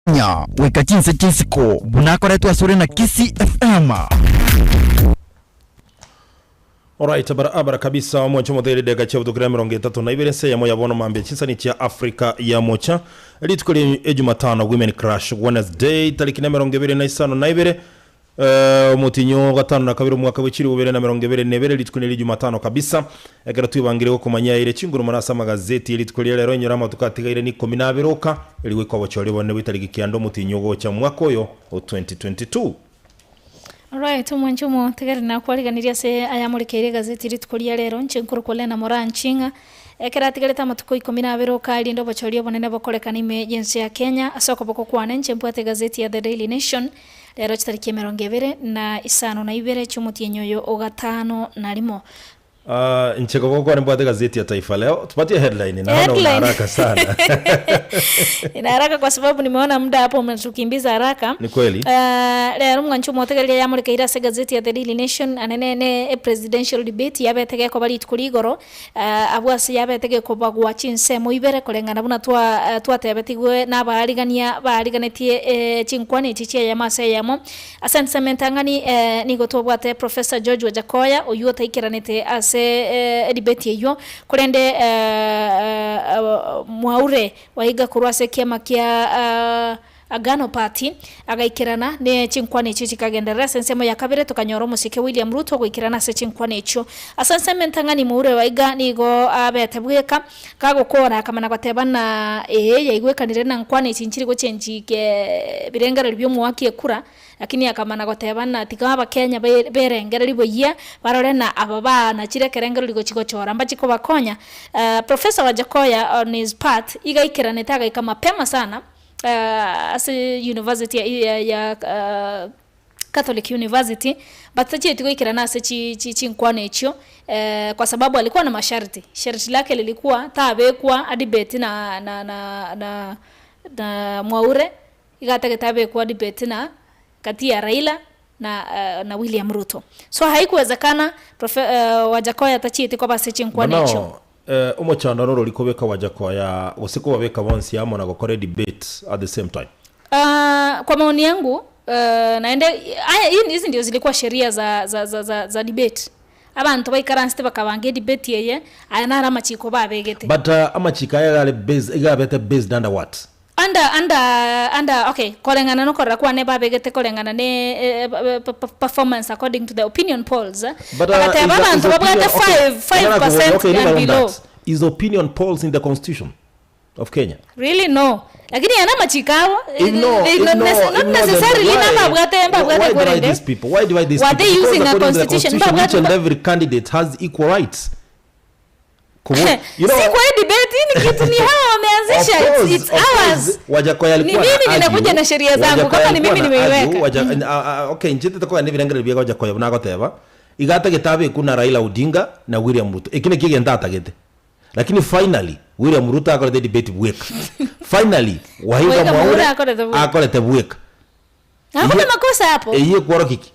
nya weka chinse chisiko bunakoretwa sore na KISII FM. Alright, abara kabisa mwacho modeli dega cha udukira mirongo 3 na ibere ya moya bono mambe chisani cha Afrika ya mocha litukuli Jumatano Women Crash Wednesday tariki na mirongo 25 na ibere mutinyo gatano na kabiri mwaka w'ikiri ubere na mirongo 24 litukuli Jumatano kabisa egera twibangire kumanya ire chinguru marasa magazeti litukuli rero nyurama tukatigaire ni 12 iliwe kwa bochori bone witariki kiando mutinyo gocha mwaka oyo 2022. Alright, mwanjumo tegari na kwaliganiria se ayamurikire gazeti ritukulia rero nchenkuru kolena moranchinga ekera tigareta matuko 12 kali ndo bachorio bonene bokorekana emergency ya Kenya asoko boko kwane nchempwate gazeti ya The Daily Nation rero chitariki 25 chumutie nyoyo ogatano na limo. Ncheko kwa kwa mbwate gazeti ya Taifa Leo tupatie headline naona una haraka sana. Ina haraka kwa sababu nimeona muda hapo mnatukimbiza haraka. Ni kweli. Leo mwanchumo tegelia yamurika irase gazeti ya The Daily Nation anene presidential debate yabetege ko bali tukuligoro abwasi yabetege ko bagwa chinse mu ibere kolengana buna twatebetigwe bariganetie chinkwani chiche ya mase yamo asante sementangani nigo tobwate Professor George Wajakoya oyo taikiranete ase debate hiyo kurende mwaure waiga kurwase kiama kia Agano Party agaikirana ne chinkwane chichi kagendera sensemo ya kabire tukanyoro musike William Ruto goikirana se chinkwane icho asanse mentangani muure waiga nigo abetabweka kagokora kamana batebana yaigwekanire na nkwane chinchiri go chenjike birengera ribyo muwakie kura lakini akamana gotebana tikaba Kenya berengera riboyia barorena ababa na chire kerengero ligo chigochora mbachiko bakonya. Professor Wajakoya on his part igaikirana taga kama pema sana as a university ya Catholic University but tachi tikoikirana ase chinkwane icho kwa sababu alikuwa na masharti lake lilikuwa tabekwa debate na Mwaure igatake tabekwa debate na kati ya Raila na William Ruto, so haikuwezekana Wajakoya tachi tiko base chinkwane icho. Umuchanda noro likobeka Wajakoya usiko wabeka bonsi yamo na gukore debate at the same time. Kwa maoni yangu naende hizi ndio zilikuwa sheria za debate. Abantu baikaranste bakabange debate yeye ayanara machiko babegete. But amachika yale base igabete based under what? Under okay, kolengana no korra ne babegete kolengana ne performance according to the opinion polls. But abantu babwate 5% and below. Is opinion polls in the constitution of Kenya? Really no. Lakini yana machikao not necessarily na babwate why these people? Why divide these people? What they using a constitution? Each and every candidate has equal rights. You know, si kwa debate ni kitu ni hawa wameanzisha, it's ours. Wajakoya alikuwa ni mimi ninakuja na sheria zangu kama ni mimi nimeiweka. Okay, njete takoya ni birangere bya Wajakoya bunagoteba igata gitabe kuna Raila Odinga na William Ruto ikine kigenda atagete, lakini finally William Ruto akora the debate bweka. Finally wahiga Mwaure akora te bweka. Hakuna makosa hapo. Hiyo kwaro kiki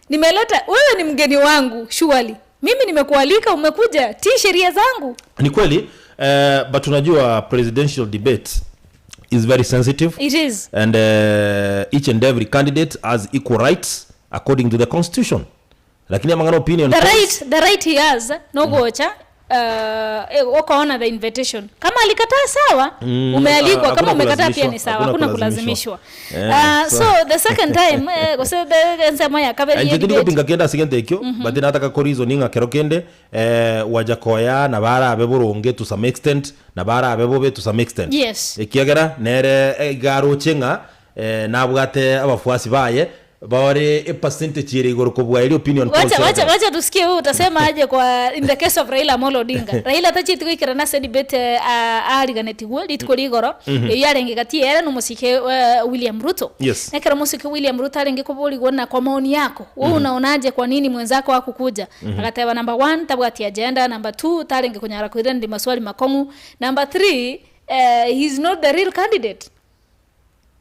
nimeleta wewe ni mgeni wangu surely. Mimi nimekualika umekuja ti sheria zangu. Ni kweli but unajua presidential debate is very sensitive. It is. And each and every candidate has equal rights according to the constitution. Lakini amangana opinion the right he has no gocha wakaona the invitation. Kama alikataa sawa, umealikwa. Kama umekataa pia ni sawa, hakuna kulazimishwa. So the second time the nsema ya kabeli njye pinga kenda sigente ekyo but nataka ko reasoning akero kende Wajakoya na bara abeburonge to some extent na bara abebobe to some extent. Yes. Ekiyagera nere garo chenga nabwate abafuasi baye baware percentage yere igoro kubwa ile opinion polls. Wacha tusikie wewe utasema aje kwa in the case of Raila Amolo Odinga. Raila tachi tikikira na debate aliganeti world itkori igoro yarenge gati yere no musike William Ruto. Yes. Nekera musike William Ruto arenge kubuli gona kwa maoni yako. Wewe unaonaje kwa nini mwenzako hakukuja? Akateba number 1 tabwati agenda, number 2 tarenge kunyara kuira ndi maswali makongu, number 3 he's not the real candidate.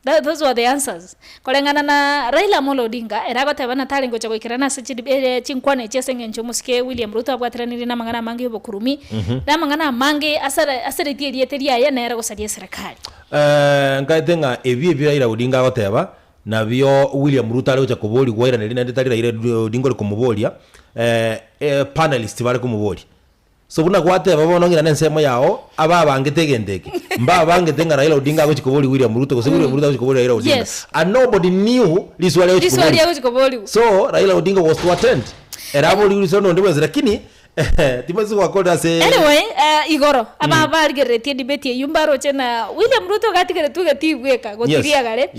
Those were the answers. Kolengana na Raila Amolo Odinga eragoteba na talingo cha goikirana se chinkwane chesenge nchomusike William Ruto abwatiranire na mangana mangi bokurumi na mangana mangi asare tieteria ya na eragosaria serikali. Ngaitenga ebi Raila Odinga agoteba na bio William Ruto ari ucha kuboli gwaira neri ndetari Raila Odinga ri kumubolia panelist bari kumuboli. So buna gwate babono ngira nensemo yao aba bangetegendeke mba bangetenga Raila Odinga ago chikoboli William Ruto ko William Ruto chikoboli Raila Odinga and nobody knew this wale chikoboli. So Raila Odinga was to attend erabo liulizo no ndibwe lakini timazi wakoda se anyway igoro aba bargeretie debate yumbaro chena William Ruto gatigere tugatibweka gotiria gare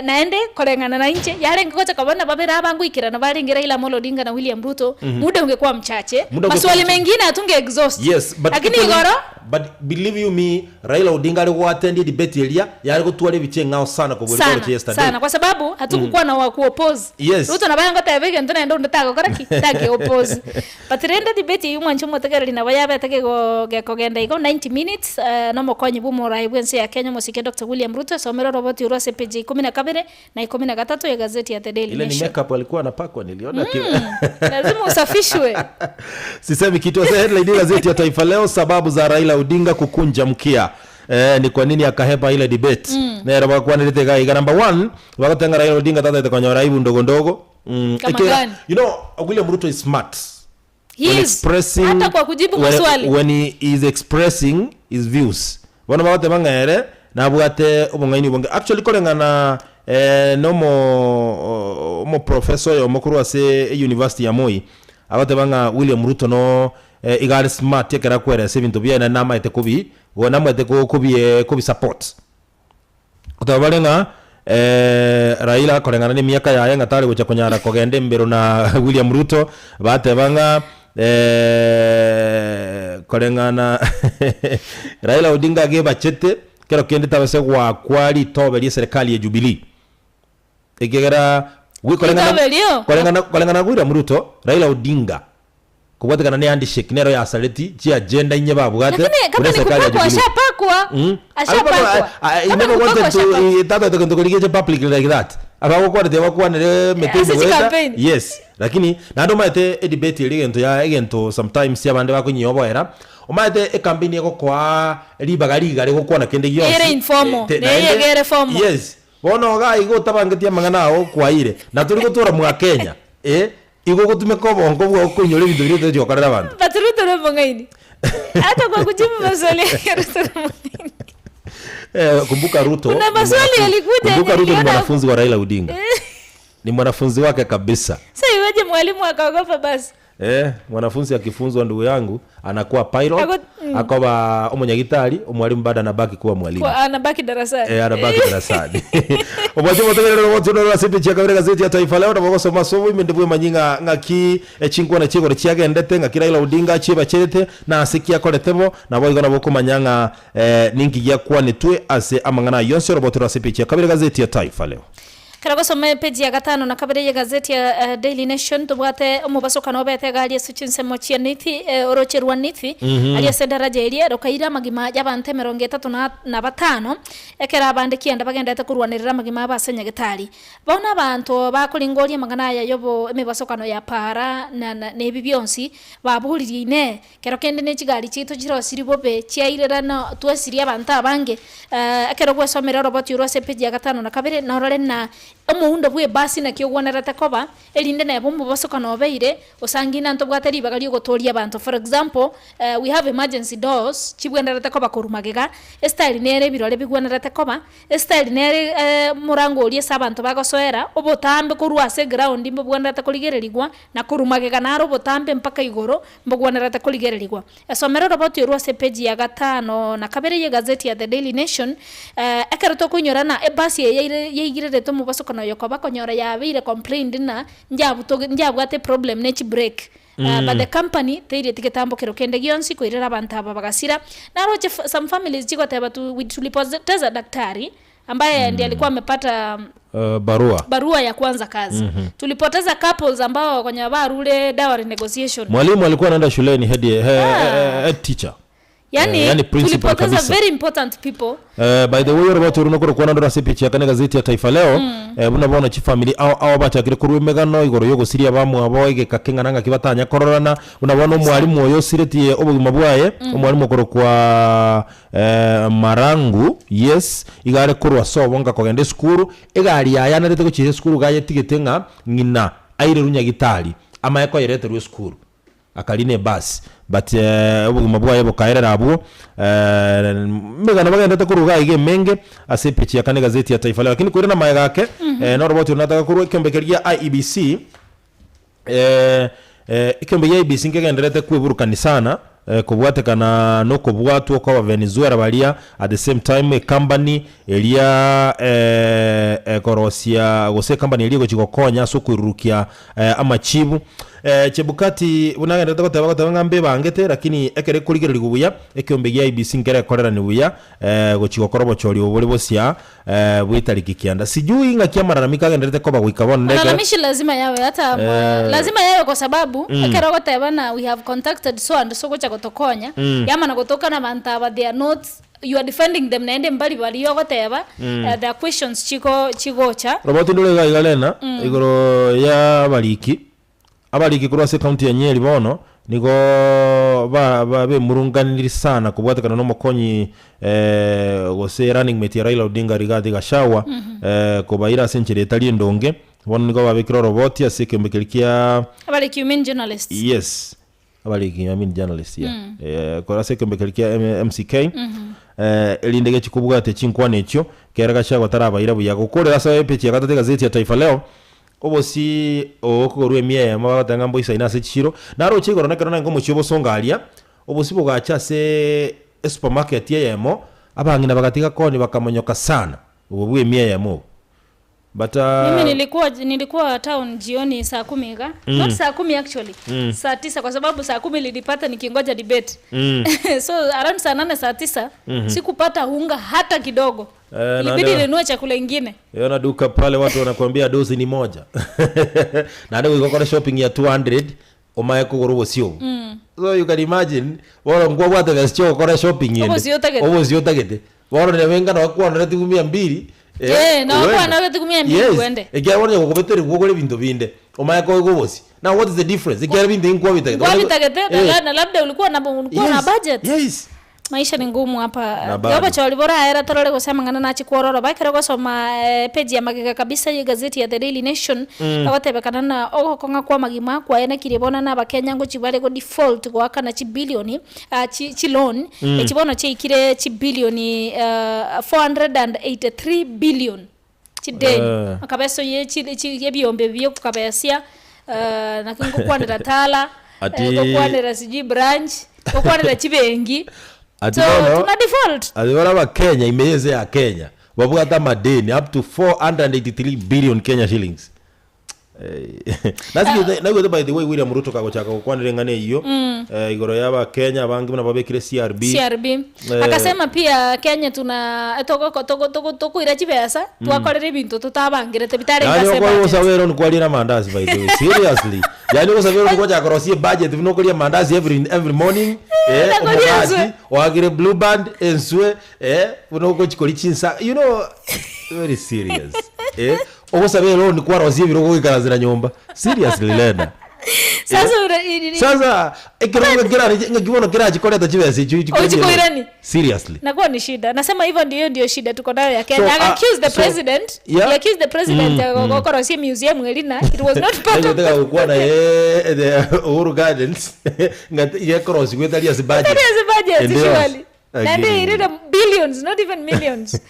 naende kolengana na inche yale ngocha kabana babera abangu ikira na bari ngira Raila Amolo Odinga na William Ruto muda ungekuwa mchache maswali mengine atunge exhaust lakini igoro but believe you me Raila Odinga alikuwa attend debate elia yale gutwale biche ngao sana kwa boli yesterday sana kwa sababu hatukukuwa na wa kuoppose Ruto na banga tebege ntona ndo ndatago koraki take oppose but renda debate yu mwancho motegera na bayabe take go kogenda iko 90 minutes no mokonyi bumo raibwense ya Kenya musike Dr. William Ruto somero roboti urose page 12 na 13 ya gazeti ya The Daily Nation. Ile ni makeup alikuwa anapakwa niliona lazima usafishwe. Sisemi kitu za headline gazeti ya Taifa Leo sababu za Raila Odinga kukunja Mkia. Ni kwa nini akahepa ile debate. Na raba kwa nilete gai number 1 wakatenga Raila Odinga tata itakonyora aibu ndogo ndogo. You know William Ruto is smart. He is hata kwa kujibu maswali when he is expressing his views wana bawate bangere na bwate ubungaini ubunga actually kolengana no professor yo mukuru ase university ya Moi abate banga William Ruto no igari smart yekera kwera sebintu bya na nama ite kubi wona mwete kubi support utabalenga Raila kolengana ni miaka ya yenga tari gocha konyara kogende mbero na William Ruto bate banga kolengana Raila Odinga geba chete kero kende tabase kwa kwali tobe serikali ya Jubilee egera kolengana William Ruto Raila Odinga kubwatekana ne handshake nero ya saleti chi agenda inye babugate kama serikali ya Jubilee ashapakwa I never wanted to tata to kuligeje public like that abako kwa de wakwa ne meeting yes lakini nando maite debate ile egento sometimes yabande bako nyobo era omaite campaign yako kwa libagaliga lego kwa na kende yo era informal egere formal yes bono ga igo tabangetia mangana kwa ile na turi gutura mu Kenya igo gutume ko bongo bwo kunyore bintu bire tyo karera bantu baturuto no bongaini hata kwa kujibu maswali kumbuka Ruto kuna maswali yalikuja kumbuka Ruto ni mwanafunzi wa Raila Odinga ni mwanafunzi wake kabisa sasa iweje mwalimu akaogopa basi mwanafunzi akifunzwa ndugu yangu anakuwa pilot akoba umunyagitari umwalimu bado anabaki kuwa mwalimu anabaki darasani anabaki darasani obaje motegero wote no rasipi chia kabere gazeti ya Taifa Leo ndaboko soma sobo imendebwe manyinga ngaki chinkwa na chiko chiage ndete ngaki Raila Odinga chiba cherete na asikia koletebo na boigo na boko manyanga ningi ya kwa netwe ase amangana yonse roboto rasipi chia kabere gazeti ya Taifa Leo. Karago some page ya 5 na kabere ya gazeti ya Daily Nation tubwate umubasoka no bete gali suchinse mochia niti orocherwa niti ali sedaraje elie rokaira magima y'abante 35 ekera abandikia ndabagendete kurwanirira magima abasenya gitari bona abantu bakulingoria magana ya yobo emibasoka no ya para na nebi byonsi baburirie ine kero kende ne kigali chito jiro siribobe chiairera no twesiria abantu abange ekero gwesomera robot urose page ya 5 na kabere na rore na omuunda bwe basi na kiogwanarata koba elinde na bombo basoka no beire osangina nto bwateri bagali gotoria abantu for example we have emergency doors chibwanarata koba kurumagega style nere birole bigwanarata koba style nere murango olie sabantu bagosoera obotambe kurwase ground imbo bwanarata kuligererigwa na kurumagega na robotambe mpaka igoro mbogwanarata kuligererigwa esomero roboti rwase page ya 5 na kabere ye gazeti ya The Daily Nation akaroto kunyorana basi yeigirere to mubasoka no yokoba konyora yabire complained na njabwate problem nechi break but the company teire tiketambo kero kende gionsi koirera abantu aba bagasira na roche some families chikoteba tulipoteza daktari ambaye ndiye alikuwa amepata barua ya kwanza kazi. Tulipoteza couples ambao kwenye barule dowry negotiation. Mwalimu alikuwa anaenda shuleni head teacher. Yani tulipoteza very important people. By the way, robot urunokoro kuona ndora sepichi ya kane gazeti ya Taifa Leo. Bunabona chi family aho bachakire kuri megano igoro yo gusiria bamu abo igekakengana kibatanya kororana. Unabona umwalimu oyo sireti obugima bwaye umwalimu okoro kwa Marangu, yes, igare kurwa sobonga kogende skuru egari yaya narete guchire skuru gaye tigetenga ngina aire runya gitari ama yako yerete ru skuru akaline bus but obugima bwaye bukaerera abo megana bagenda kuruga ige menge asepichi ya kane gazeti ya Taifa Leo lakini kurena mayaga yake no robot unataka kuruga kembekeria IEBC ikembe ya IEBC ngegenderete kweburukani sana kubwatekana no kubwatu kwa Venezuela balia at the same time a company elia korosia gose company elia gochikokonya so kurukia amachibu chebukati unagenda goteba ngambe bangete lakini ekere kurigirira gubuya ekyombe ya IBC ngere korera ni buya gochikokorobo chori obole bosia bwitariki kianda sijui ngakiamara mikagenderete ko bagwikabona ndege malalamishi lazima yawe hata lazima yawe kwa sababu ekere goteba na we have contacted so and so gocha gotokonya yama na gotoka na bantaba they are not you are defending them naende mbali bali yo goteba the questions chigocha robot ndole gaigalena igoro ya baliki abaliki kurwase county ya Nyeri bono nigo be murunganiri sana kubwatekana no mokonyi gose running mate Raila Odinga Rigathi Gachagua kubaira century etali ndonge bono nigo babikira robot ya sekembekelikia abaliki human journalists yes abaliki human journalists ya kurwase kembekelikia MCK elindege chikubwate chinkwane echo kera Gachagua tarabaira buya gukorera sabe pechi ya gatete gazeti ya Taifa Leo obosi okorwe miye mabatanga mbo isaina se chiro naro chigoro nakana ngo muchibo songalia obosi bogacha se supermarket yemo abangina bagatika koni bakamonyoka sana ubwe miye yemo but mimi nilikuwa town jioni saa 10 not saa 10 actually saa 9 kwa sababu saa 10 nilipata nikingoja debate so around saa 8 saa 9 sikupata unga hata kidogo ilibidi ninunue chakula kingine yona duka pale watu wanakuambia dozi ni moja na ndio uko kwa shopping ya 200 omaye kugoro sio so you can imagine wala ngwa watu gasio kwa shopping yende obo sio tagete wala ne venga na kwa na 200 na kwa na 200 kwende ekia wona gokobetere gukole bintu binde omaye ko gobosi now what is the difference ekia bintu inkwa bitagete na labda ulikuwa na budget yes maisha ni ngumu hapa yaba chali bora era torole gusema ngana na chikororo bakira gusoma page ya magiga kabisa ya gazeti ya The Daily Nation abatebekana na ogokonga kwa magima kwa ena kiribona na bakenya ngo chibare go default kwa kana chi bilioni chi loan chibona chi kire chi bilioni 483 billion chi deni akabeso ye chi yebiombe byo kukabesia na kingo kwanira tala kwanira siji branch kwanira chibengi so tuna default adibara ba Kenya imeze ya Kenya babuga hata madeni up to 483 billion Kenya shillings nago by the way William Ruto kagochaka kwanirengane hiyo igoro yaba Kenya bangi na babekire CRB akasema pia Kenya tuna toko irachi pesa twakorere bintu tutabangirete bitare ngase yani kwa usawero ni kwalira mandazi by the way seriously yani usawero ni kwacha korosie budget vinokolia mandazi every morning wagire blue band enswe unoko chikoli chinsa you know very serious Ogosabero ni kwa rozie birogo ikarazira nyumba seriously lena sasa ekirogo kira chikole tachibese chikoirani seriously nakuwa ni shida nasema hivyo ndio shida tuko nayo ya Kenya accuse the president he accused the president ya korosie museum elina it was not part of the kwa na the Uhuru Gardens ngati ye cross kwetalia budget usually and they read billions not even millions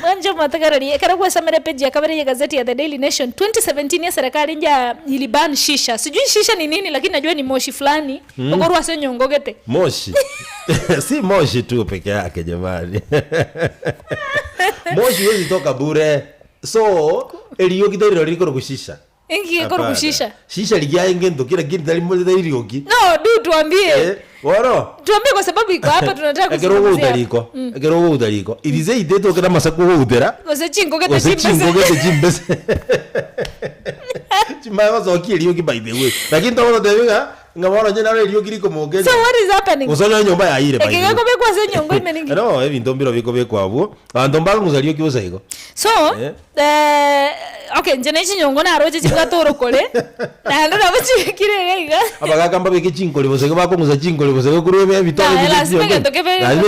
mwanjo matakarani karagwa samere page ya kabari ya gazeti ya The Daily Nation 2017 ya serikali nja iliban shisha sijui shisha ni nini lakini najua ni moshi fulani ogorwa sio nyongogete moshi si moshi tu peke yake jamani moshi hizi toka bure so eliyo kidogo liko kushisha ingi koro kushisha shisha ligia ngendo kila kitu dalimo dalirioki no tuambie waro tuambie kwa sababu iko hapa tunataka kusikia egerogo udaliko ilize ideto kana masako udera ose chingo kete chimbese chimaya wazo kiliyo ki by the way lakini taona debiga ngabona nyina radio kiriko mogenya. So what is happening? Usonyo nyumba ya ire bai. Ekigako be kwa se nyongo imeningi. No, evi ndombiro biko be kwa abo. Andomba nguzario kibosa iko. So, okay, njene chinyongo na roje chingatoro kole. Na ndo nabuchi kirega. Abaga kamba beke chinkole bose bako nguza chinkole bose kuri be bitoro biki. Lazima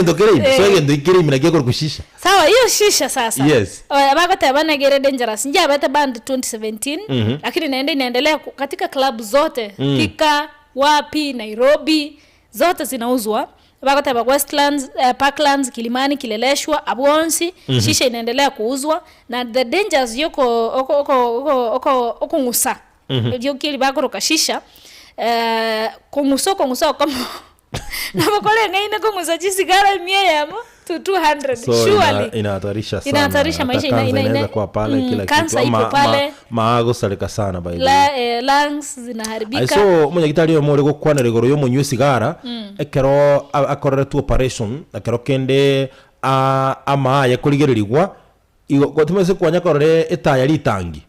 ndokere. So ngende ikire mina keko kushisha. Sawa, hiyo shisha sasa. Yes. Abaga tabana gere dangerous. Nje abata band 2017, lakini inaendelea katika club zote. Thika, wapi, Nairobi, zote zinauzwa. Bakata ba Westlands, Parklands, Kilimani, Kileleshwa, Abwonsi, shisha inaendelea kuuzwa na the dangers oko ngusa. Ndio kile bakoroka shisha. Kunguso kama na bakole ngaine kungusa sigara 100 to 200 so surely inahatarisha sana. Inahatarisha maisha inaweza kwa pale kila kansa ipo pale. Maago salika sana by lungs zinaharibika. So mwenye gitari yo more gukwana regoro yo munyu sigara ekero akorera tu operation akero kende ama yakoligererigwa gotumese kwanya korere etaya litangi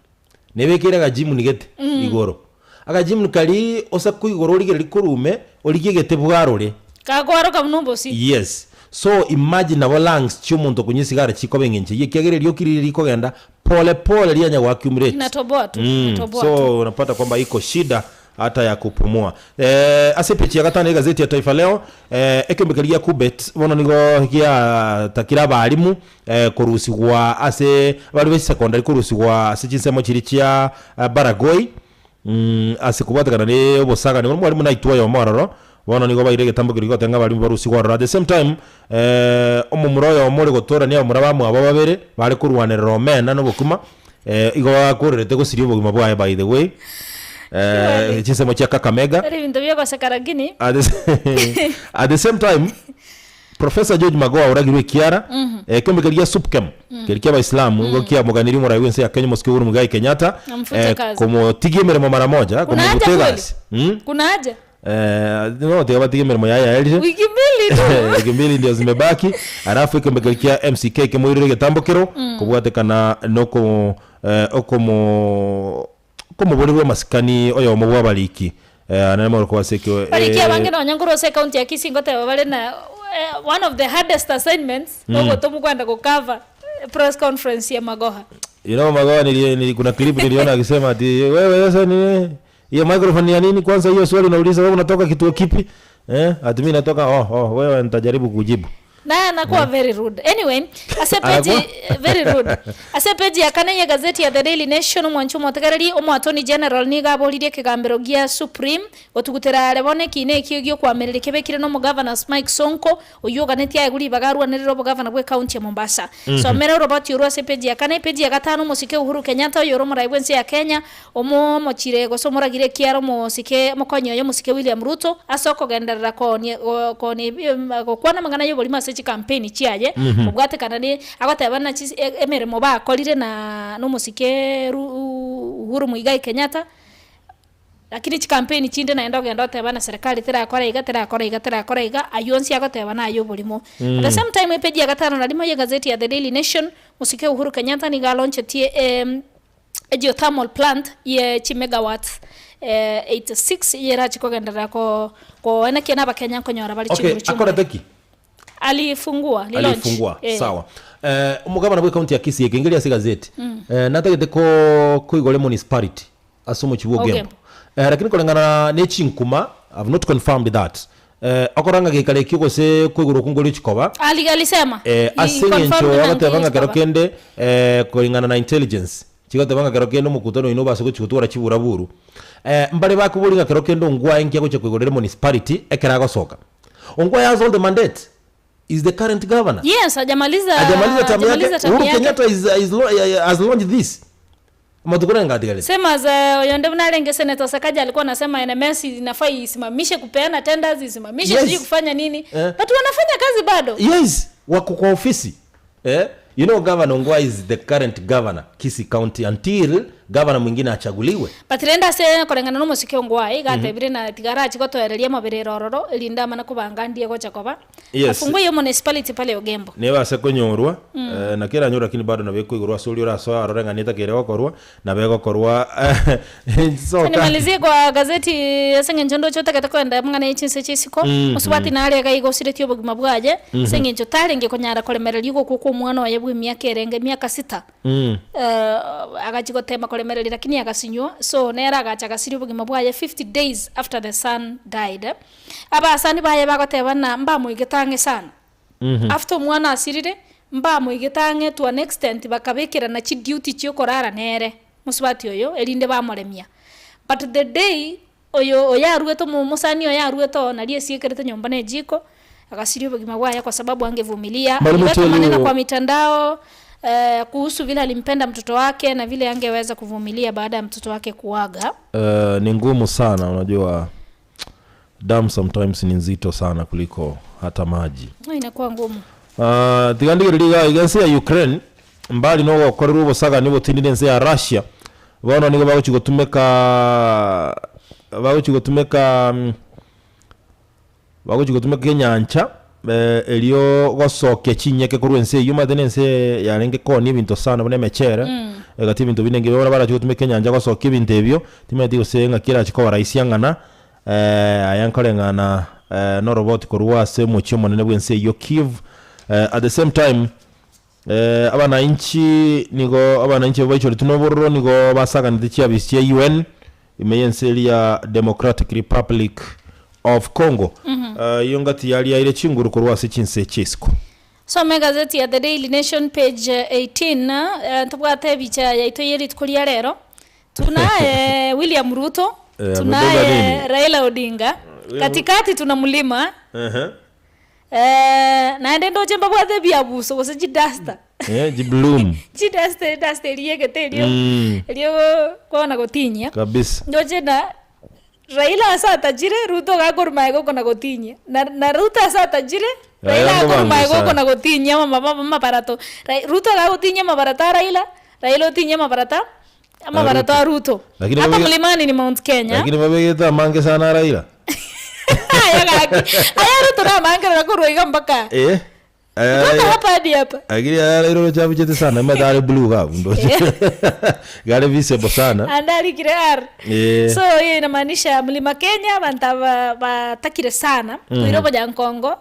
nebekiraga gym nigete igoro aga gym kali osa kuigoro ligereri kurume oligegete bwarore kagwaro kamnombo si. Yes. So imagine abo lungs cy'umuntu kunyisigara chikobe ngenje yekegerero kiriri kogenda pole lianya wa accumulate inatoboa tu so unapata kwamba iko shida hata ya kupumua. Asepechi ya gatane gazeti ya Taifa Leo ekembekeria kubet bono nigo ya takira balimu kurusigwa ase bali be secondary kurusigwa ase chinsemo chirichia Baragoi ase kubatakana ne obosaga ne mwalimu naitwa yo mororo bono nigo baire getambo kiriko tenga bali barusigwa at the same time omumuroyo omuri gotora ne omurabamu abo babere bali kurwanira Romena no bukuma igo akorerete gosirio bugima bwae by the way chinsemo cha Kakamega bintu byako sekaragini at the same time Professor George Magoa uragirwe kiara kembekeria supkem kerikia Waislamu ngo kia muganiri mu raiwense ya Kenya Mosque uru mugai Kenyatta como tigemere mo mara moja como butegas kuna haja no te abati mermo ya elje wiki mbili ndio zimebaki alafu kembekeria MCK kemoirire getambokero kubwatekana noko como boliwe masikani oyo mu bwabaliki anamo kwa sekyo baliki abange no nyanguro se county ya KISII ngote babale na one of the hardest assignments ngo tomu kwenda ku cover press conference ya Magoha. Magoha ni kuna clip niliona akisema ati wewe sasa ni hiyo microphone ya nini kwanza hiyo swali unauliza wewe unatoka kituo kipi ati mimi natoka wewe nitajaribu kujibu. Na anakuwa very rude. Anyway, asepeji very rude. Asepeji yakaneye gazeti ya The Daily Nation mwanchumo tegarari omo Attorney General niga bolirie kigambiro gia Supreme otugutera rebone kine kigyo kwamerere kebekire no Governor Mike Sonko oyoganeti ayeguri bagarwa nerero Governor bwe county ya Mombasa. So mero Robert Yuru asepeji yakane peji ya gatano musike Uhuru Kenyatta yoro muraiwense ya Kenya omo mochire go somuragire kiaro musike mokonyo yo musike William Ruto asoko genderera ko kwana mangana yo bolima sechi campaign chiaje ubwate kanani agotabana emeremo bakorire na no musike Uhuru Muigai Kenyatta lakini chi campaign chinde naenda kugenda otabana serikali tirakora iga ayonsi agotabana ayo bulimo at the same time page ya gatano na limo ya gazeti ya The Daily Nation musike Uhuru Kenyatta ni ga launch tie geothermal plant ye chimegawatt 86 yera chikogenda ko ena kena bakenya konyora bali chimuru akora deki alifungua sawa umugabana bwe county ya KISII gengelia se gazeti natagete ko igole municipality asumo chibugembo lakini kolengana ne chinkuma I've not confirmed that akoranga gekale kiko se kwiguru kungoli chikoba alisema asengencho yabatebanga kerokende kolengana na intelligence chigatebanga kerokende mukutano ino baso kuchikutura chiburaburu mbale bakubulinga kerokende ngwa enkia ko chikwigolere municipality ekerago soka ongwa has all the mandate is the current governor. Yes, ajamaliza tamu yake. Uhuru Kenyatta has launched this. Matukura ngatigale. Sema za yonde mnalenge Senator Sakaja alikuwa anasema NMS inafaa isimamishe kupeana tenders, isimamishe siji kufanya nini. But wanafanya kazi bado. Yes, wako kwa ofisi. Governor Ngwa is the current governor KISII County until governor mwingine achaguliwe. Patirenda se kolengana no musikio ngwai gatebire na tigara chikotoereria mabere rororo linda mana kubangandie gocha koba. Afungwe yo municipality pale Ogembo. Newa se konyorwa na kera nyora kini bado na beko igurwa suri ora so arorenga nita kere gokorwa na bego korwa so nimalizie kwa gazeti senge njondo chota katakwenda mngana ichinse chisiko musubati na ale gaigo siretio bugima bwaje senge njo talenge konyara kolemereri go kuko mwana wa yebwe miaka erenge miaka 6 agachiko tema kolemereri lakini akasinywa so nera agacha sirio bugima bwaje 50 days after the son died aba asani baye bagoteba na mba muigetange sana after mwana asirire mba muigetange to an extent bakabekera na chi duty chyo korara nere musubati oyo elinde bamoremia but the day oyo oyarueto musani oyarueto na lie siekerete nyomba ne jiko akasirio bugima bwaje kwa sababu angevumilia maneno kwa mitandao kuhusu vile alimpenda mtoto wake na vile angeweza kuvumilia baada ya mtoto wake kuaga. Ni ngumu sana, unajua damu sometimes ni nzito sana kuliko hata maji. Inakuwa ngumu. Tigandikiriga igansi ya Ukraine mbali no gukorerwa ubusaga nibo tindinense ya Russia bono nigo baguchigotumeka kenyancha elio gosoke chinyeke kurwense yuma denense yarenge koni ibinto sana bone mechere gati ibinto binenge bora barachigotumeka nyanja gosoke ibinto ebyo timedi gusenga kira chiko baraisiangana ayankorengana no robot korwa se mucho monene bwense yo Kiev at the same time abana inchi bacho litunoborro nigo basaga ndichi abisi ya UN imeyense ya Democratic Republic of Congo. Yongati yali yaire chinguru korwa se chinse chisco. So gazeti ya The Daily Nation page 18 tubwate bicha yaito yeri tukulia rero tunaye William Ruto tunaye Raila Odinga katikati tuna mlima naende ndoje mbabwate biabuso gose jidasta jibloom jidasta liegete elio kona gotinya kabisa ndoje na Raila asa tajire Ruto gagormae go kona gotinya na Ruto asa tajire Raila gagormae go kona gotinya mama barato Ruto gagotinya mabarata Raila otinya mabarata ama barata Ruto hapa mlimani ni Mount Kenya lakini mabegeta mange sana Raila aya Ruto na mange na kuroiga mpaka hapa hadi hapa agiri Raila chabu chete sana madare blue gabu ndo gale visible sana andali kirar so hiyo inamaanisha mlima Kenya batakire sana kuirobo ya Kongo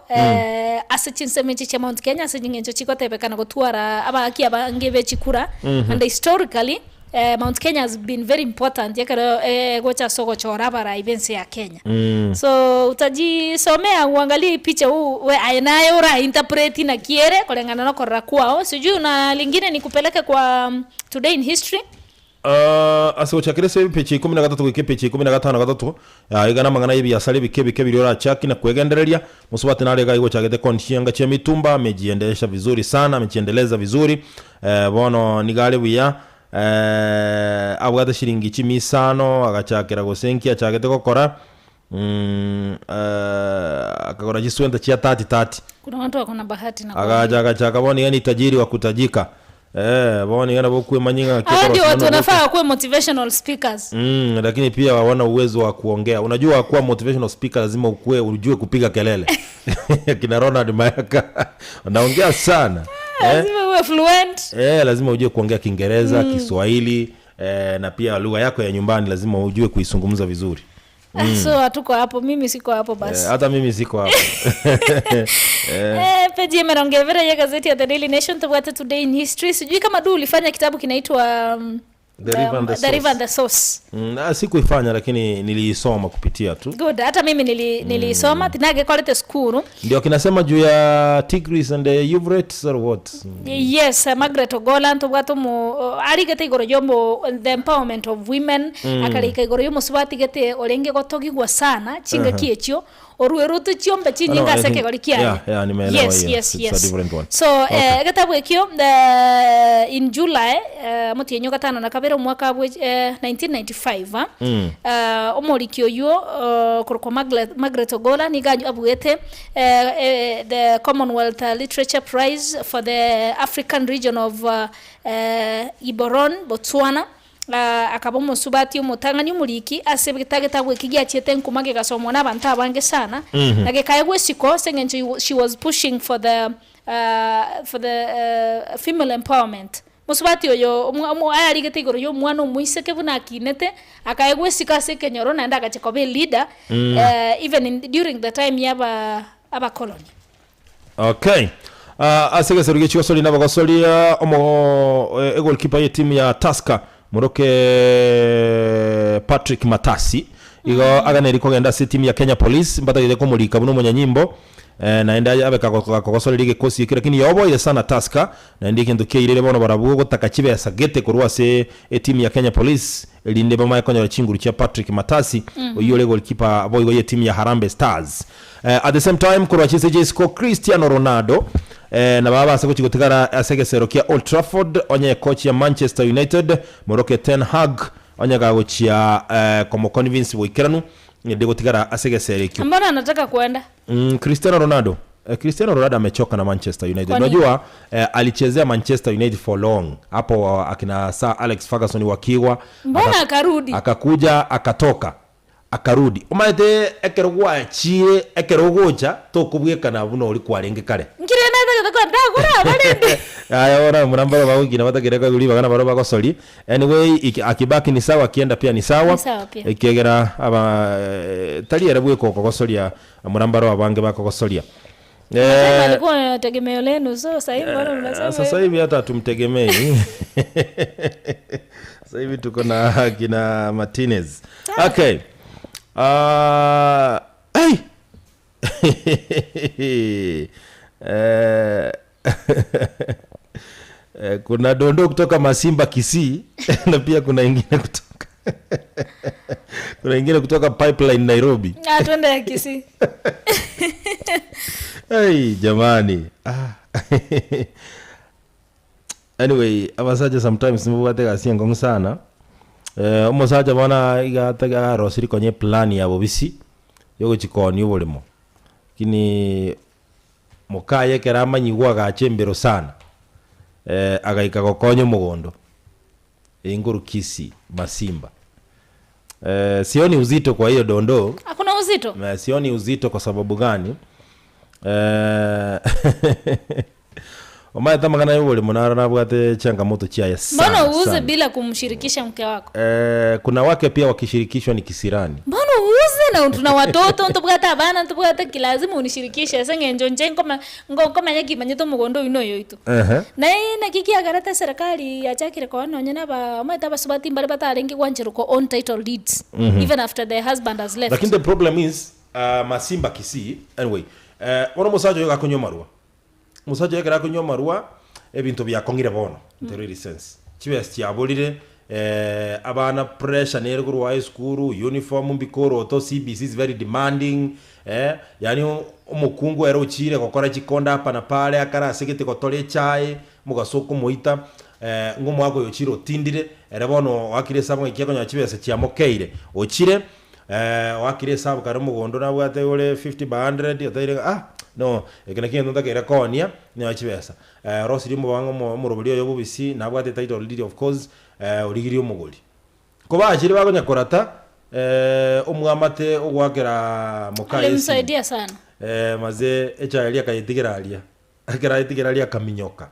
asichinse mechi cha Mount Kenya asichingencho chiko tebekana gotwara aba akia bangebe chikura and historically Mount Kenya has been very important yakaro gocha sogo chora bara events ya Kenya so utajisomea uangalie picha huu we ainayo ra interpret na kiere kulingana na korra kwao sijui na lingine ni kupeleka kwa Today in History asochakire se pechi 13 gwike pechi 15 igana mangana ibi yasale bike biliora chaki na kwegendereria musubati na lega igo chagete konshianga cha mitumba amejiendeleza vizuri sana amejiendeleza vizuri bono nigale buya abwata shilingi 5 agachakira gosenkia chagete gokora akakora jiswenda chia 30 kuna watu wako na bahati na agachaka boni yani tajiri wa kutajika boni yana bokwe manyinga ndio watu wanafaa kuwa motivational speakers lakini pia waona uwezo wa kuongea. Unajua kuwa motivational speaker lazima ukue ujue kupiga kelele kina Ronald Mayaka anaongea sana lazima uwe fluent lazima ujue kuongea Kiingereza Kiswahili na pia lugha yako ya nyumbani lazima ujue kuizungumza vizuri. So hatuko hapo, mimi siko hapo basi. Hata mimi siko hapo. Peji merongevera ya gazeti ya The Daily Nation tubwate Today in History. Sijui kama du ulifanya kitabu kinaitwa The River and the Source. Sikuifanya lakini niliisoma kupitia tu. Good. Hata mimi niliisoma tinage kwalete skuru. Ndio kinasema juu ya Tigris and the Euphrates or what? Yes, Margaret Ogola ntubwato mu arigete igoro yombo the empowerment of women akalika igoro yomo subati gete orenge gotogigwa sana chinga kiechio oruerutu chiombe chinyinga seke golikia. Yes. So gatabu ekio in July motienyo gatano na kabero mwaka 1995 omorikio yo korko Margaret Ogola niganyo abugete the Commonwealth Literature Prize for the African region of Iboron, Botswana. akaba musubati umutangani umuriki asebitageta gwikigia chete nkumage gasomwa n'abantu abange sana nage kayegwe siko sengenje she was pushing for the female empowerment musubati oyo ayari getegoro yo mwana umuiseke buna kinete akayegwe sika seke nyoro na ndaga chekobe leader even during the time yaba colony. Okay. Asege seruge chikosoli nabagosoli goalkeeper ye team ya Tusker muroke Patrick Matasi igo aganeri kogenda se team ya Kenya Police mbata ile komulika buno munyanyimbo naenda abeka kokosoli lige kosi lakini yobo ile sana Tusker na ndike nduke ile bono barabugo gutaka kibe ya sagete kurwa se team ya Kenya Police elinde bama yakonyora chinguru cha Patrick Matasi uyo le goalkeeper boy ye team ya Harambee Stars. At the same time kurwa chise Jesco Cristiano Ronaldo na baba asako chigotigara asegesero kia Old Trafford onye coach ya Manchester United Moroke Ten Hag onye gagochia como convince boikeranu ndegotigara asegesero kio. Mbona anataka kwenda? Cristiano Ronaldo amechoka na Manchester United. Unajua alichezea Manchester United for long. Hapo akina Sir Alex Ferguson wakiwa. Mbona akarudi? Akakuja akatoka. Akarudi. Umaite ekerogwa chie ekerogoja tokubweka na buno uri kwarenge kare. Ngire nada ndakora balende. Aya ora murambaro bawugi na batagereka uri bagana baro bagosoli. Anyway akibaki ni sawa akienda pia ni sawa. Ikegera aba taliere bweko kogosolia murambaro abange bakogosolia. Alikuwa tegemeo lenu sasa hivi bwana mnasema. Sasa hivi hata tumtegemei. Sasa hivi tuko na kina Martinez. Okay. Hey. Kuna dondo kutoka Masimba KISII na pia kuna ingine kutoka Pipeline Nairobi. Twende ya KISII. Hey jamani. Anyway, abasaje sometimes mubate gasia ngong sana. Umusaja bana igataga rosiri konye plan ya bobisi yogo chikoni ubolemo. Kini mukaye kerama nyigwa gachembero sana. Agaika gokonyo mugondo. Inguru KISII Masimba. Sioni uzito kwa hiyo dondo. Hakuna uzito? Sioni uzito kwa sababu gani? Omaya tamagana yule munara na bwate changamoto chia ya sana. Mbona uuze bila kumshirikisha mke wako? Kuna wake pia wakishirikishwa ni kisirani. Mbona uuze na tuna watoto ntubwata abana ntubwata kilazima unishirikishe senge njonje ngoma nyaki manyeto mugondo ino yoito. Na ina kiki agarata serikali yachakire kwa wana nyana omaya tabasubati mbale batarengi kwancheruko on title deeds even after the husband has left. Lakini the problem is Masimba KISII anyway wana musajo yoga konyo marua. Musajo yekera kunyo marua ebintu byakongire bono in really sense chibes cyabolire abana pressure nere ku high school uniform mbikoro to CBC is very demanding yani umukungu ero chire gukora chikonda hapa na pale akara segete gotore chai mugasoko muita ngumu wako yochiro tindire ere bono wakire sabo ikiakonya chibes cyamokeire ochire wakire sabo kare mugondo na bwate ule 50 by 100 yotaire no ekena kiendo ndakera konia ni achibesa rosiri mu bango mu robulio yo bubisi nabwo ate title lead of course urigiri umugoli ko bachiri bagonya korata umwamate ogwakera mukaye alimsaidia sana maze echaali akayitigiralia akira yitigiralia kaminyoka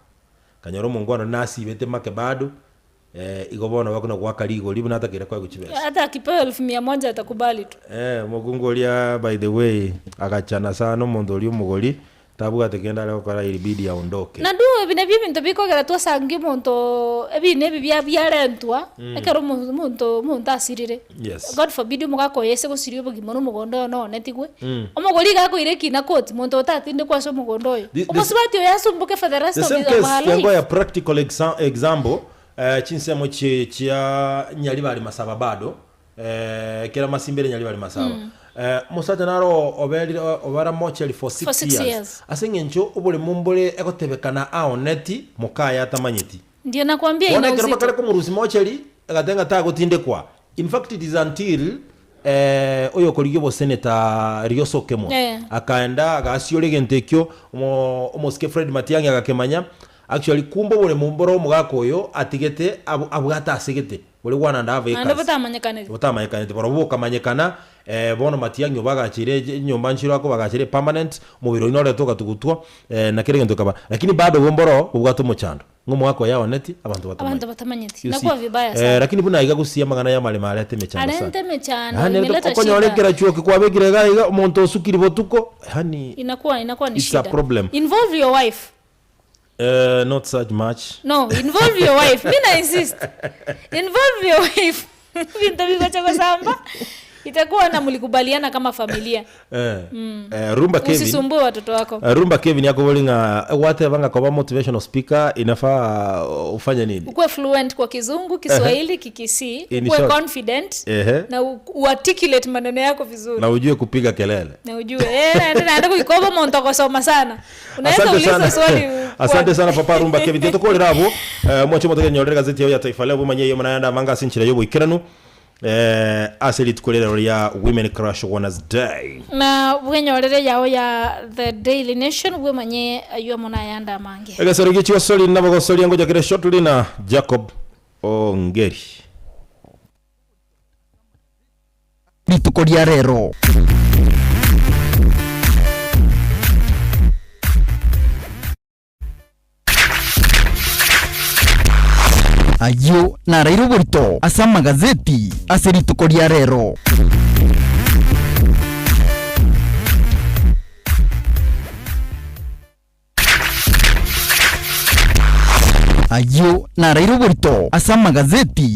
kanyoro mungwano nasi bete make bado igobona bakuna gwakaligo libu natakira kwa guchibesa hata akipewa 1100 atakubali tu mugungolia by the way agachana sana umuntu oli umugoli tabu ategenda leo kora ilibidi aondoke na duwe bine bintu bikogera twa sangi muntu ebine bibya byarentwa ekero muntu asirire yes god forbid mugako yese gusirio bugimono mugondo no netigwe umugoli gako ireki na koti muntu utatinde kwa so mugondo yo umusibati yo yasumbuke for the rest of the mahali yango ya practical example chinsemo chia nyali bali masaba bado kera masimbere nyali bali masaba musata naro obara mocheli for 6 years asengencho ubule mumbole ekotebekana aoneti mukaya tamanyiti ndio nakwambia ina uzito wona kera kumurusi mocheli agatenga tago tinde kwa in fact it is until oyo koligibo senator Rioso Kemo akaenda agasiolege ntekyo omoske Fred Matiang'i agakemanya actually kumbo bole mumboro mugako yo atigete abwata asegete uri 1.5 acres ando batamanyekana boro kamanyekana bono matiangyo bagachire nyumba nchiro ako bagachire permanent mubiro inore toka tukutwa na kile ngento kaba lakini bado bomboro ubwato muchando ngomo wako yao neti abantu batamanyeti nakuwa vibaya sana lakini buna iga gusia magana ya male temechando sana arente mechando imeleta shida konyorekera chuo kikwabegire gaiga umuntu osukiri botuko hani inakuwa ni shida. It's a problem. Involve your wife. Not such much. No, involve your wife. Mina insist. Involve your wife. Vinto viko kwa samba. Itakuwa na mlikubaliana kama familia. Rumba Kevin. Usisumbue watoto wako. Rumba Kevin yako bolinga whatever kwa motivational speaker inafaa ufanye nini? Ukue fluent kwa Kizungu, Kiswahili, KISII, ukue confident na uarticulate maneno yako vizuri. Na ujue kupiga kelele. Na ujue naenda kuikoba monto kusoma sana. Unaweza uliza swali. Asante sana papa Rumba Kevin. Tutakuwa rabo mwacho motege nyorera gazeti ya Taifa Leo manye yo manayanda manga sinchira yo boikiranu. Asili tukolera ya Women Crush Wednesday na bwenyorere yao ya The Daily Nation bwe manye ayo mona yanda mange egasoro gichi soli nabo soli ngoja kire shot lina Jacob Ongeri litukoria rero ayo na rairo burito asa magazeti asiritukoria rero ayo na rairo burito asa magazeti